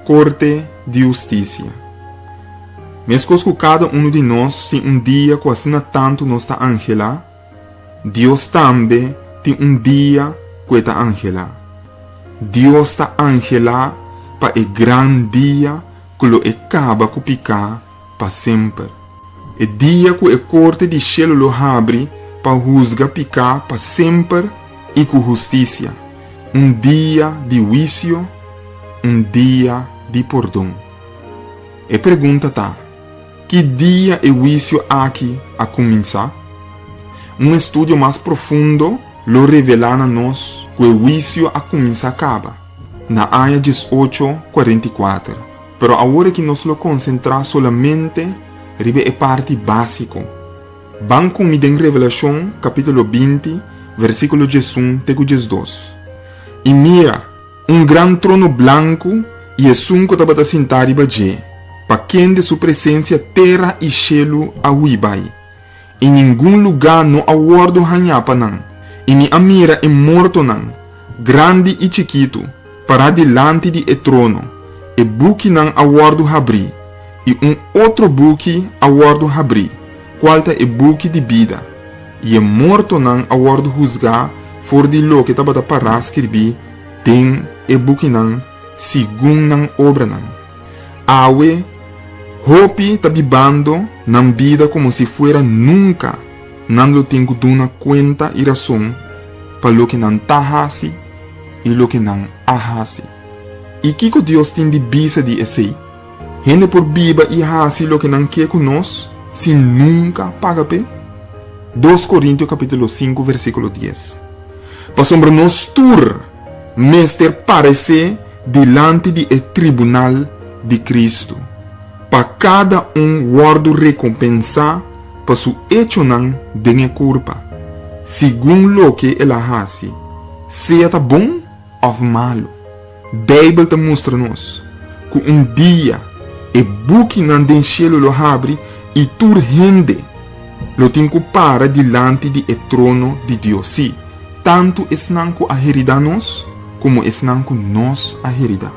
corte de justiça. Mesmo que cada de nós tem dia que assim tanto nos está angela, Deus também tem dia que está angela. Deus está angela para o grande dia que lo acaba com picar para sempre. O dia que o corte de cielo lo abre para juzgar picar para sempre e com justiça. Dia de juízo, dia de perdão. E pergunta tá, que dia o juízo aqui a começar? Estudo mais profundo lo revela a nós que o juízo a começar acaba, na área 18:44. Pero agora que nós lo concentra solamente ribe a parte básico. Van comigo em Revelação, capítulo 20, versículo 1 até 2. E mira, grande trono branco e o sun que estava sentado ribe, para quem de sua presença terra e cielo ahuibai. Em nenhum lugar não aguardo hanhapa não. E me mira é morto não, grande e chiquito, para delante de trono. E buque não aguardo abrir. E outro buque aguardo abrir, qual é o buque de vida. E morto não aguardo juzgar, for de lo que estava para escrever, tem o buque não, segundo não obra não. Awe, hopi tá bibando na vida como se fuera nunca, não lo tenho duna conta e razão, para lo que não tahasi e lo que não ahasi. E que Deus tem de bisa de esse? Gente por biba e hasi lo que não quer com nós, se nunca paga pe? 2 Coríntios capítulo 5, versículo 10. Para sombra nós tur, mestre parece delante de tribunal de Cristo. Para cada guardo recompensa para su hecho não de culpa, segundo lo que ela hace, seja bom ou malo. Bíblia te mostra nos que dia e buque não den cielo lo abre e tur gente lo tem que para delante de trono de Deus. Sim, tanto es não que a herida nos como es não que nós a herida.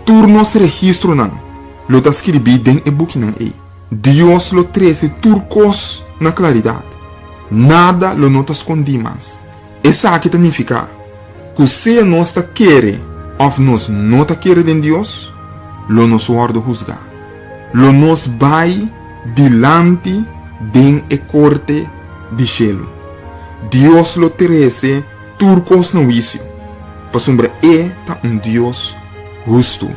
Tur nos registro não lo ta escrevi den e buque não e. Deus lo trece turcos na claridade. Nada lo nota escondi mais. Essa aqui significa que se nós ta querer ou nós não ta querer de Deus, lo nos guarda juzgar. Lo nos vai delante den e corte de cielo. Deus lo trece turcos no juízo. Para sombra ta Deus justo.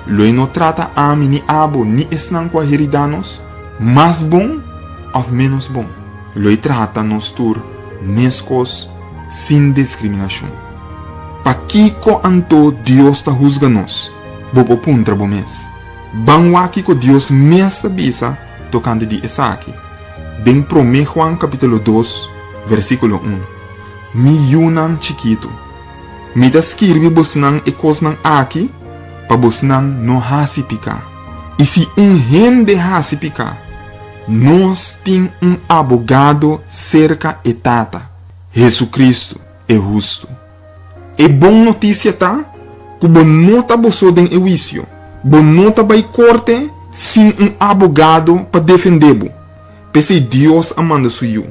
Lo não trata a mim ni abo ni esnan com a heridanos, mais bom ou menos bom. Lo trata nos tur mescos sem discriminação. Pa kiko anto Deus ta juzga nos, bobo puntra bo mes. Banwa kiko Deus mes ta bisa tocante de Esaki. Den prome Juan capítulo 2, versículo 1. Mi yunan chiquito. Mi ta skirbi bosnan e kosnan aki, pa bosnan no hasi picar. E se gente hasi picar, nós tem abogado cerca e tata. Jesus Cristo é justo. E bom notícia tá que bom nota boso den e juízo. Bom nota vai corte sem abogado para defender-bo. Pese Deus amando suyo,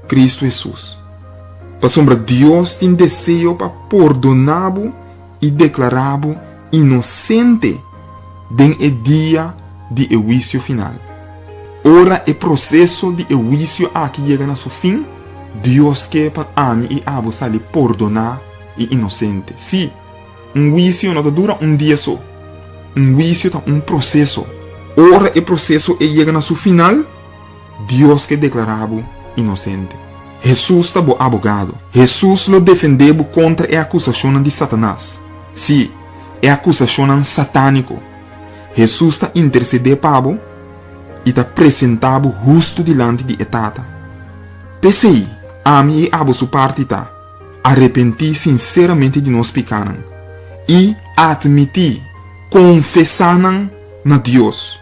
Cristo Jesus. Para sombra Deus tem desejo para perdonar-bo e declarar-bo inocente den e dia de juízo final. Ora o processo de juízo aqui chega a seu fim. Deus quer para ami e abo sali perdonar e inocente. Sim, juízo não dura dia só. Juízo é processo. Ora o processo chega a seu final. Deus quer declarar-bo inocente. Jesus está bo abogado. Jesus lo defendeu contra a acusação de Satanás. Sim, é acusação satânico. Jesus está intercedendo para e está apresentado justo diante de etata. Pensei, a mim e a sua parte está arrepentir sinceramente de nós pecados e admitir, confessar na Deus.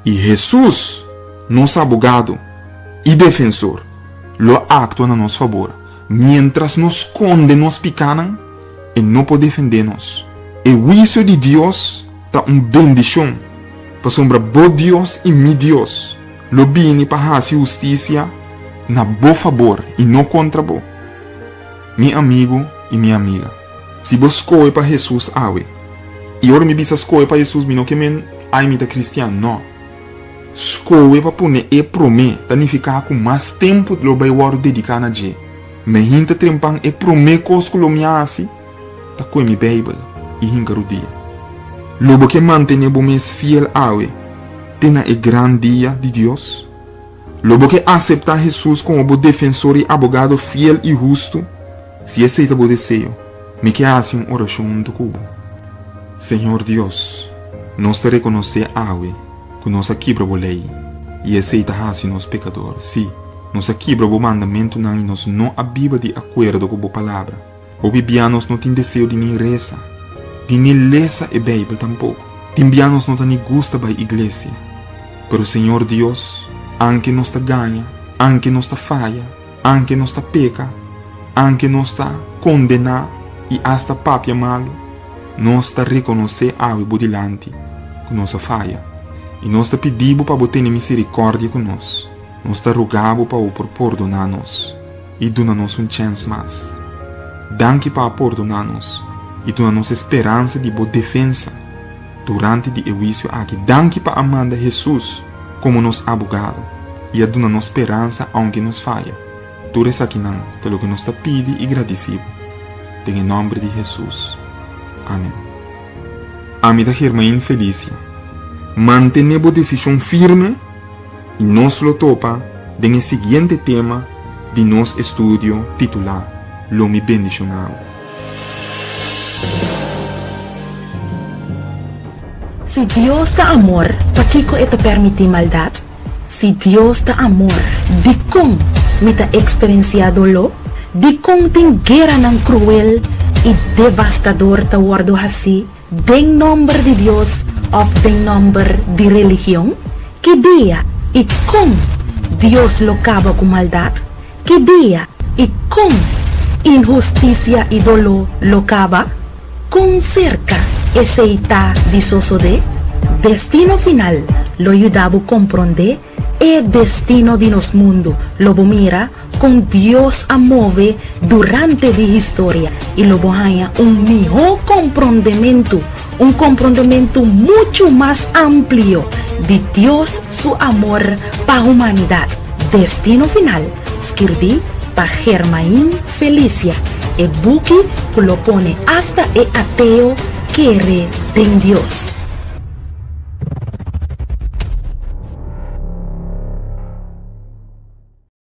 E Jesus, nosso abogado e defensor, lo actua a nosso favor, mientras nos condena os pecados e não pode defender-nos. O juízo de Deus ta bendición. Pa sombra bo Dios y mi Dios. Lo vini pa hacer justicia na bo favor y no contra bo. Mi amigo y mi amiga. Si vos escoge pa Jesús awe. Y ahora mi bisa escoge pa Jesús, mi no que men ay mi ta cristiano, no. Escoge pa pone e prome, tanificar com mais tempo lo vai war dedicar na je. Me hinta trempang e prome cos lo mi asi, ta com mi Bible e hinkaru dia. Lobo que mantém bo mes fiel awe, tena e gran dia de Deus. Lobo que acepta Jesus como bo defensor e abogado fiel e justo, se aceita bo desejo, me que hace uma oração do cubo. Senhor Deus, nós te reconhecer awe, que nós quebra a lei e aceita hace nos pecadores. Sim, nós quebra o mandamento e nós não abiba de acordo com a palavra. O bibianos não tem desejo de nem reza, de nem lesa a Bíblia tampouco. Timbianos não tem gusta da igreja. Pero Senhor Deus, anche nós ta ganha, anche nós ta falha, anche nós ta peca, anche nós ta condena e hasta papia malo, nós ta reconhecer awe bodilante que nós falha. E nós te pedimos para ter misericórdia conosco. Nós te rogamos para perdonar-nos e dar-nos chance mais. Danke para perdonar-nos e dar-nos esperança de boa defesa durante o juízo aqui. Danke para amar Jesus como nosso abogado e dar-nos esperança aunque nos falha. Tudo isso aqui não, pelo que nós te pedimos e agradecemos. Em nome de Jesus. Amém. Amida irmã Felícia. Mantenemos decisão firme e nos lo topa en seguinte tema de nosso estudio titular Lo mi bendicionado. Si Dios da amor, ¿para qué te permite maldad? Si Dios da amor, ¿de cómo me ha experienciado lo? ¿De cómo ten guerra tan cruel y devastador te guardo así? ¿Den nombre de Dios o den nombre de religión? ¿Qué día y cómo Dios lo acaba con maldad? ¿Qué día y cómo injusticia y dolor lo acaba? Con cerca ese está disoso de destino final lo ayudaba a comprender el destino de nos mundo lo mira con Dios a mover durante la historia y lo haya un mejor comprendimiento mucho más amplio de Dios su amor para la humanidad. Destino final escribí para Germain Felicia el buque que lo pone hasta el ateo quiere en Dios.